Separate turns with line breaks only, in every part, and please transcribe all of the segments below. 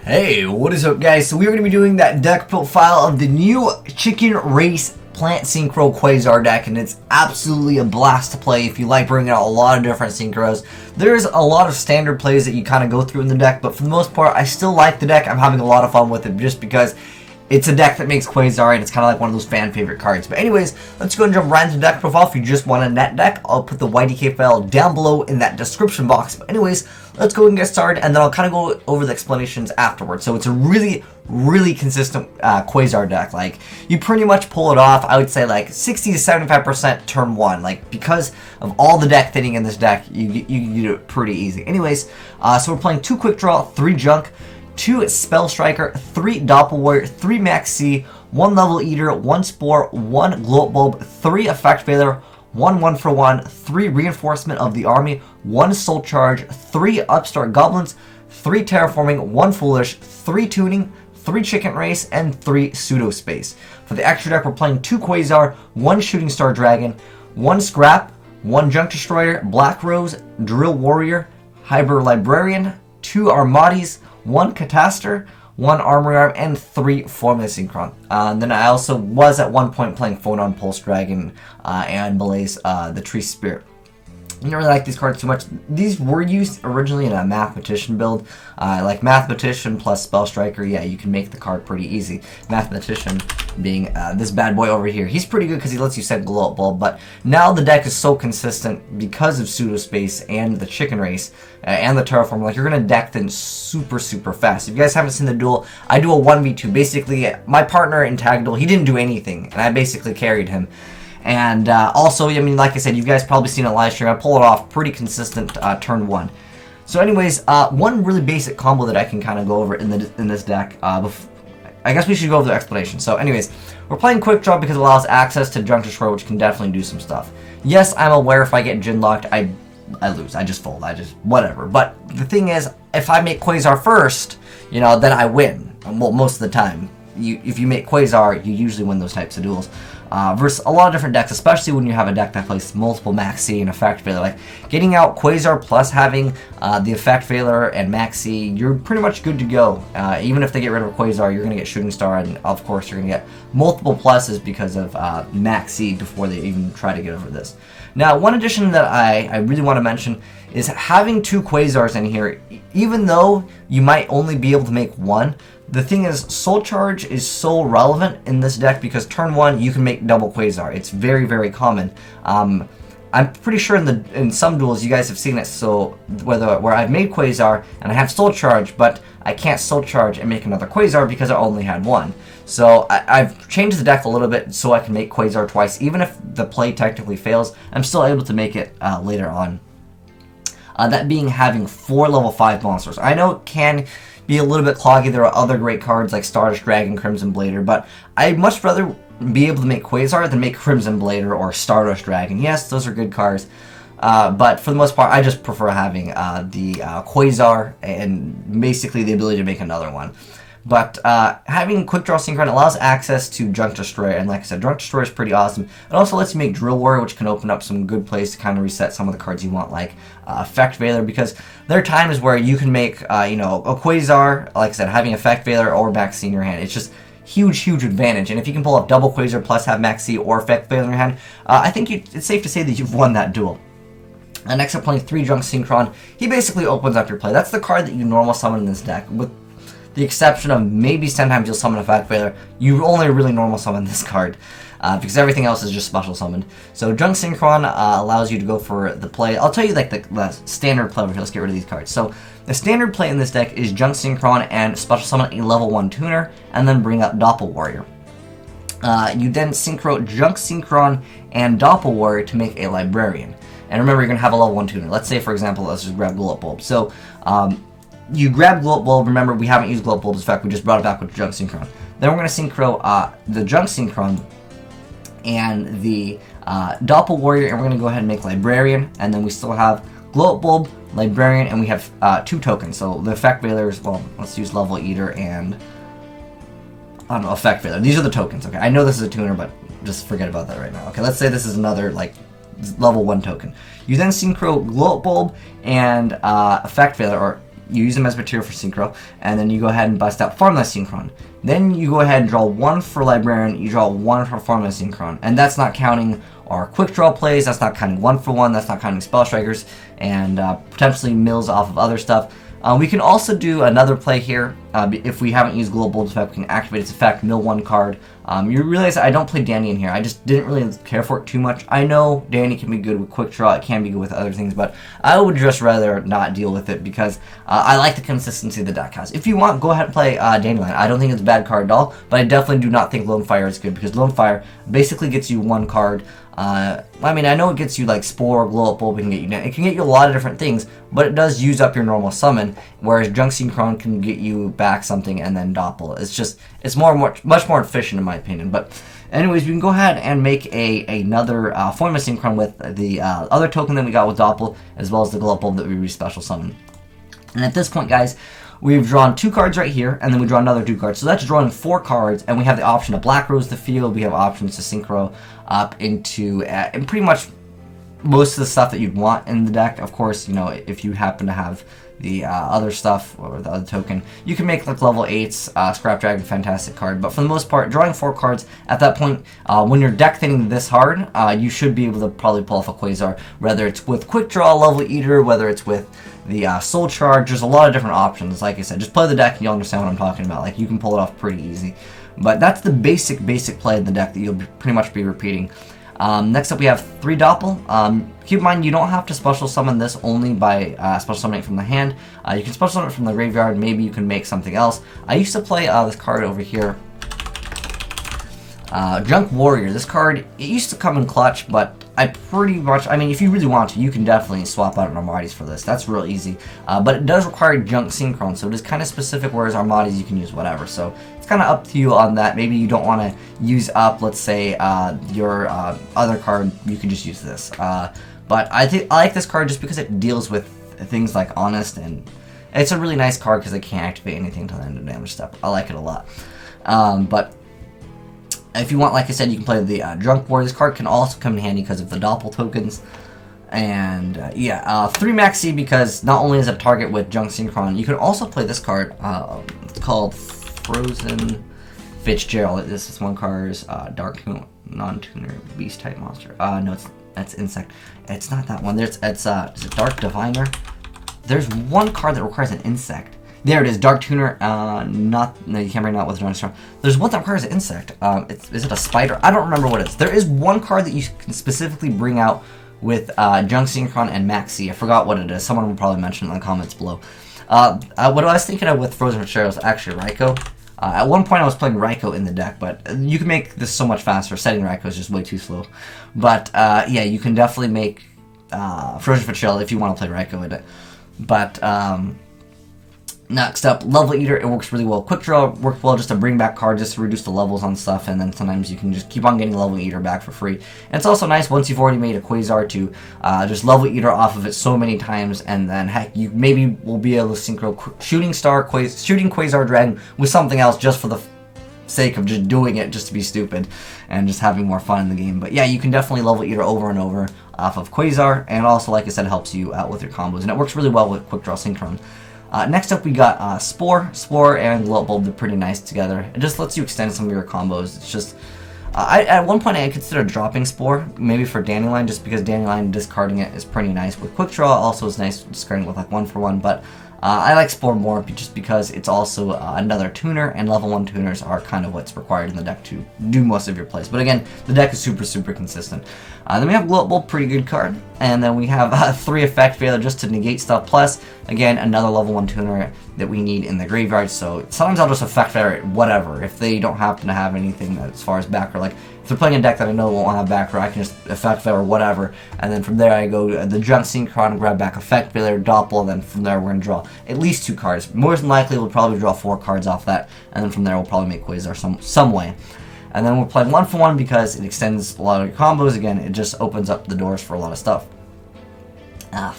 Hey, what is up guys? So we're going to be doing that deck profile of the new Chicken Race Plant Synchro Quasar deck, and it's absolutely a blast to play if you like bringing out a lot of different synchros. There's a lot of standard plays that you kind of go through in the deck, but for the most part I still like the deck. I'm having a lot of fun with it just because it's a deck that makes Quasar, and it's kind of like one of those fan favorite cards. But anyways, let's go and jump right into the deck profile. If you just want a net deck, I'll put the YDK file down below in that description box. But anyways, let's go and get started, and then I'll kind of go over the explanations afterwards. So it's a really consistent Quasar deck. Like, you pretty much pull it off, I would say like 60 to 75% turn one. Like, because of all the deck thinning in this deck, you do it pretty easy. Anyways, so we're playing 2 quick draw, 3 junk, 2 Spell Striker, 3 Doppel Warrior, 3 Max C, 1 Level Eater, 1 Spore, 1 Gloat Bulb, 3 Effect Failure, 1 1-for-1, 3 Reinforcement of the Army, 1 Soul Charge, 3 Upstart Goblins, 3 Terraforming, 1 Foolish, 3 Tuning, 3 Chicken Race, and 3 Pseudo Space. For the extra deck, we're playing 2 Quasar, 1 Shooting Star Dragon, 1 Scrap, 1 Junk Destroyer, Black Rose, Drill Warrior, Hyper Librarian, 2 Armadis, 1 Catastor, 1 Armory Arm, and 3 Formula Synchron. Then I also was at one point playing Phonon Pulse Dragon and Malaise the Tree Spirit. I didn't really like these cards too much. These were used originally in a Mathematician build. Like Mathematician plus Spell Striker, yeah, you can make the card pretty easy. Mathematician being this bad boy over here. He's pretty good because he lets you set Gloat Bulb, but now the deck is so consistent because of Pseudo Space and the Chicken Race and the Terraform. Like, you're going to deck them super fast. If you guys haven't seen the duel, I do a 1v2. Basically, my partner in Tag Duel, he didn't do anything, and I basically carried him. And also, I mean, like I said, you guys probably seen a live stream. I pull it off pretty consistent turn 1. So anyways, one really basic combo that I can kind of go over in this deck. I guess we should go over the explanation. So anyways, we're playing Quick Draw because it allows access to Junk Destroyer, which can definitely do some stuff. Yes, I'm aware if I get Jin locked, I lose. I just fold. Whatever. But the thing is, if I make Quasar first, you know, then I win. Well, most of the time. If you make Quasar, you usually win those types of duels. Versus a lot of different decks, especially when you have a deck that plays multiple Max C and Effect Failure. Like, getting out Quasar plus having the Effect Failure and Max C, you're pretty much good to go. Even if they get rid of Quasar, you're going to get Shooting Star, and of course you're going to get multiple pluses because of Max C before they even try to get over this. Now, one addition that I really want to mention is having 2 Quasars in here. Even though you might only be able to make 1, the thing is, Soul Charge is so relevant in this deck because turn 1 you can make double Quasar. It's very common. I'm pretty sure in some duels you guys have seen it. So where I've made Quasar and I have Soul Charge, but I can't Soul Charge and make another Quasar because I only had 1. So I've changed the deck a little bit so I can make Quasar twice. Even if the play technically fails, I'm still able to make it later on. That being having 4 level 5 monsters. I know it can be a little bit cloggy. There are other great cards like Stardust Dragon, Crimson Blader, but I'd much rather be able to make Quasar than make Crimson Blader or Stardust Dragon. Yes, those are good cards, but for the most part, I just prefer having the Quasar and basically the ability to make another one. But having Quick Draw Synchron allows access to Junk Destroyer, and like I said, Junk Destroyer is pretty awesome. It also lets you make Drill Warrior, which can open up some good plays to kind of reset some of the cards you want, like Effect Failure, because there are times where you can make, you know, a Quasar, like I said, having Effect Failure or Max C in your hand. It's just huge advantage, and if you can pull up double Quasar plus have Max C or Effect Failure in your hand, I think it's safe to say that you've won that duel. And next up, playing 3 Junk Synchron, he basically opens up your play. That's the card that you normal summon in this deck, with the exception of maybe sometimes you'll summon a Effect Failure. You only really normal summon this card because everything else is just special summoned. So Junk Synchron allows you to go for the play. I'll tell you like the standard play over here. Let's get rid of these cards. So the standard play in this deck is Junk Synchron and special summon a level 1 tuner, and then bring up Doppel Warrior. You then synchro Junk Synchron and Doppel Warrior to make a Librarian. And remember, you're going to have a level 1 tuner. Let's say, for example, let's just grab Gloat Bulb. So you grab Gloat Bulb. Remember, we haven't used Gloat Bulb. In fact, we just brought it back with Junk Synchron. Then we're going to synchro the Junk Synchron and the Doppel Warrior, and we're going to go ahead and make Librarian. And then we still have Gloat Bulb, Librarian, and we have 2 tokens. So the Effect Failures, well, let's use Level Eater and I don't know, Effect Failure. These are the tokens. Okay, I know this is a tuner, but just forget about that right now. Okay, let's say this is another like level 1 token. You then synchro Gloat Bulb and Effect Failure, or you use them as material for synchro, and then you go ahead and bust out Formless Synchron. Then you go ahead and draw 1 for Librarian, you draw 1 for Formless Synchron, and that's not counting our quick draw plays, that's not counting 1 for 1, that's not counting Spell Strikers, and potentially mills off of other stuff. We can also do another play here. If we haven't used Global Bold's effect, we can activate its effect, mill 1 card. You realize I don't play Danny in here. I just didn't really care for it too much. I know Danny can be good with Quick Draw, it can be good with other things, but I would just rather not deal with it because I like the consistency the deck has. If you want, go ahead and play Dandelion. I don't think it's a bad card at all, but I definitely do not think Lone Fire is good because Lone Fire basically gets you 1 card. I mean, I know it gets you like Spore, Glow Up Bulb, it can get you a lot of different things, but it does use up your normal summon, whereas Junk Synchron can get you back something and then Doppel. It's much more efficient in my opinion. But anyways, we can go ahead and make another form of Synchron with the other token that we got with Doppel, as well as the Glow Up Bulb that we re-special summon. And at this point, guys, we've drawn 2 cards right here, and then we draw another 2 cards. So that's drawing 4 cards, and we have the option to Black Rose the field. We have options to synchro up into and pretty much most of the stuff that you'd want in the deck. Of course, you know, if you happen to have the other stuff or the other token, you can make like level 8s, Scrap Dragon, fantastic card. But for the most part, drawing 4 cards at that point, when your deck hitting this hard, you should be able to probably pull off a Quasar, whether it's with Quick Draw, Level Eater, whether it's with the Soul Charge. There's a lot of different options. Like I said, just play the deck and you'll understand what I'm talking about. Like, you can pull it off pretty easy. But that's the basic play in the deck that you'll pretty much be repeating. Next up, we have 3 Doppel. Keep in mind, you don't have to special summon this only by special summoning it from the hand. You can special summon it from the graveyard. Maybe you can make something else. I used to play this card over here, Junk Warrior. This card, it used to come in clutch, but I mean, if you really want to, you can definitely swap out an Armades for this. That's real easy. But it does require Junk Synchron, so it is kind of specific, whereas Armades you can use whatever. So it's kind of up to you on that. Maybe you don't want to use up, let's say, your other card, you can just use this. But I like this card just because it deals with things like Honest, and it's a really nice card because it can't activate anything until the end of damage step. I like it a lot. But if you want, like I said, you can play the Drunk Warrior. This card can also come in handy because of the Doppel tokens. And 3 Maxi, because not only is it a target with Junk Synchron, you can also play this card. It's called Frozen Fitzgerald. This is 1 card's Dark Non-Tuner Beast type monster. No, that's Insect. It's not that one. Is it Dark Diviner? There's 1 card that requires an Insect. There it is, Dark Tuner. No, you can't bring it out with Drone Storm. There's one that requires an Insect. Is it a Spider? I don't remember what it is. There is 1 card that you can specifically bring out with Junk Synchron and Maxi. I forgot what it is. Someone will probably mention it in the comments below. What I was thinking of with Frozen Fitzgerald was actually Raikou. At one point I was playing Raikou in the deck, but you can make this so much faster. Setting Raikou is just way too slow. But yeah, you can definitely make Frozen Fitzgerald if you want to play Raikou in it. But next up, Level Eater. It works really well. Quick Draw works well just to bring back cards, just to reduce the levels on stuff, and then sometimes you can just keep on getting Level Eater back for free. And it's also nice once you've already made a Quasar to just Level Eater off of it so many times, and then heck, you maybe will be able to synchro Shooting Quasar Dragon with something else just for the sake of just doing it, just to be stupid and just having more fun in the game. But yeah, you can definitely Level Eater over and over off of Quasar, and also, like I said, it helps you out with your combos, and it works really well with Quick Draw Synchron. Next up, we got Spore. Spore and Glow Up Bulb, they're pretty nice together. It just lets you extend some of your combos. It's just, at one point I considered dropping Spore, maybe for Dandelion, just because Dandelion discarding it is pretty nice. With Quick Draw, also is nice discarding with like 1-for-1, but I like Spore more just because it's also another tuner, and level 1 tuners are kind of what's required in the deck to do most of your plays. But again, the deck is super consistent. Then we have Glow Up Bulb, pretty good card. And then we have 3 Effect Failure just to negate stuff. Plus, again, another level 1 tuner that we need in the graveyard. So sometimes I'll just Effect Failure whatever. If they don't happen to have anything as far as backer, like if they're playing a deck that I know won't have backer, I can just Effect Failure whatever. And then from there I go the Junk Synchron, grab back Effect Failure, Doppel, and then from there we're going to draw at least 2 cards. More than likely we'll probably draw 4 cards off that. And then from there we'll probably make Quasar some way. And then we're playing 1-for-1 because it extends a lot of your combos. Again, it just opens up the doors for a lot of stuff.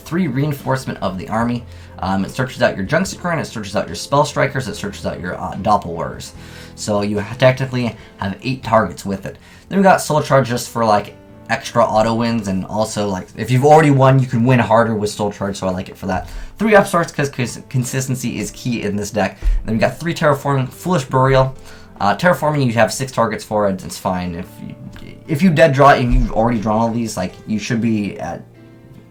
3 Reinforcement of the Army. It searches out your Junk Synchron, it searches out your Spell Strikers, it searches out your Doppelwurrs. So you technically have 8 targets with it. Then we got Soul Charge just for like extra auto wins, and also like if you've already won, you can win harder with Soul Charge, so I like it for that. 3 upstarts because consistency is key in this deck. Then we got 3 Terraforming, Foolish Burial. Terraforming, you have 6 targets for it. It's fine if you dead draw and you've already drawn all these, like you should be at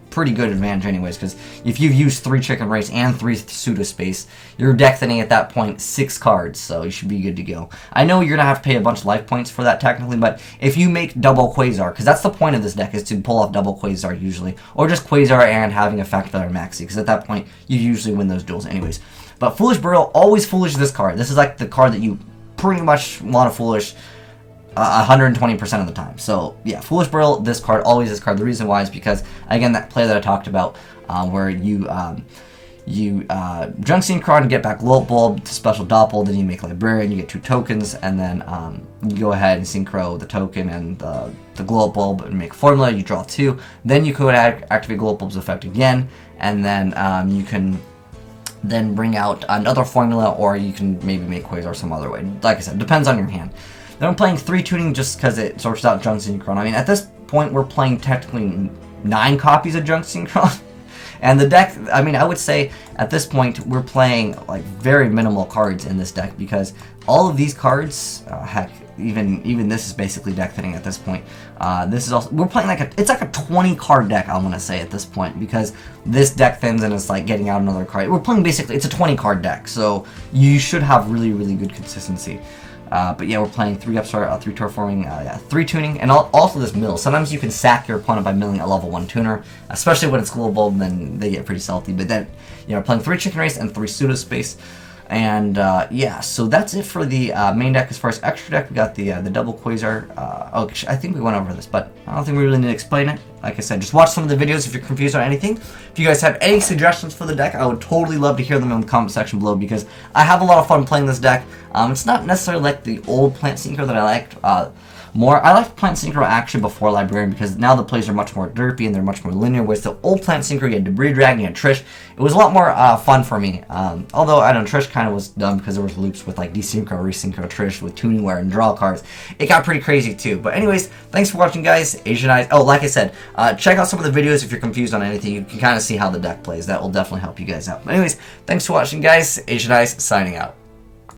pretty good advantage anyways, because if you've used 3 Chicken Race and 3 Pseudo Space, you're deck thinning at that point 6 cards, so you should be good to go. I know you're gonna have to pay a bunch of life points for that technically, but if you make double Quasar, because that's the point of this deck, is to pull off double Quasar usually, or just Quasar and having effect that are maxi, because at that point you usually win those duels anyways. But Foolish Burial, always Foolish this card. This is like the card that you pretty much want to Foolish 120% of the time. So yeah, Foolish Burial, this card, always this card. The reason why is because, again, that play that I talked about, where you Junk Synchron to get back Gloat Bulb to special Doppel, then you make Librarian, you get 2 tokens, and then you go ahead and Synchro the token and the Gloat Bulb and make Formula, you draw 2, then you could activate Gloat Bulb's effect again, and then you can then bring out another Formula, or you can maybe make Quasar some other way. Like I said, depends on your hand. Then I'm playing 3 tuning just because it sorts out Junk Synchron. I mean, at this point, we're playing technically 9 copies of Junk Synchron. And the deck, I mean, I would say at this point, we're playing like very minimal cards in this deck, because all of these cards, heck, even this is basically deck thinning at this point. This is also, we're playing like it's like a 20 card deck, I want to say at this point, because this deck thins and it's like getting out another card. We're playing basically, it's a 20 card deck, so you should have really, really good consistency. But yeah, we're playing 3 upstart, 3 terraforming, 3 tuning, and also this mill. Sometimes you can sack your opponent by milling a level 1 tuner, especially when it's global, then they get pretty salty. But then, you know, playing 3 Chicken Race and 3 Pseudo Space. And yeah, so that's it for the main deck. As far as extra deck, we got the double Quasar. Oh, I think we went over this, but I don't think we really need to explain it. Like I said, just watch some of the videos if you're confused on anything. If you guys have any suggestions for the deck, I would totally love to hear them in the comment section below, because I have a lot of fun playing this deck. It's not necessarily like the old Plant Synchro that I liked more. I liked Plant Synchro actually before Librarian, because now the plays are much more derpy and they're much more linear. With the old Plant Synchro, you had Debris Dragon, you had Trish. It was a lot more fun for me. Although I know Trish kind of was dumb because there was loops with like Desynchro, Resynchro, Trish with tuning wear and draw cards. It got pretty crazy too. But anyways, thanks for watching, guys. Asian Eyes. Oh, like I said, check out some of the videos if you're confused on anything. You can kind of see how the deck plays. That will definitely help you guys out. But anyways, thanks for watching, guys. Asian Eyes signing out.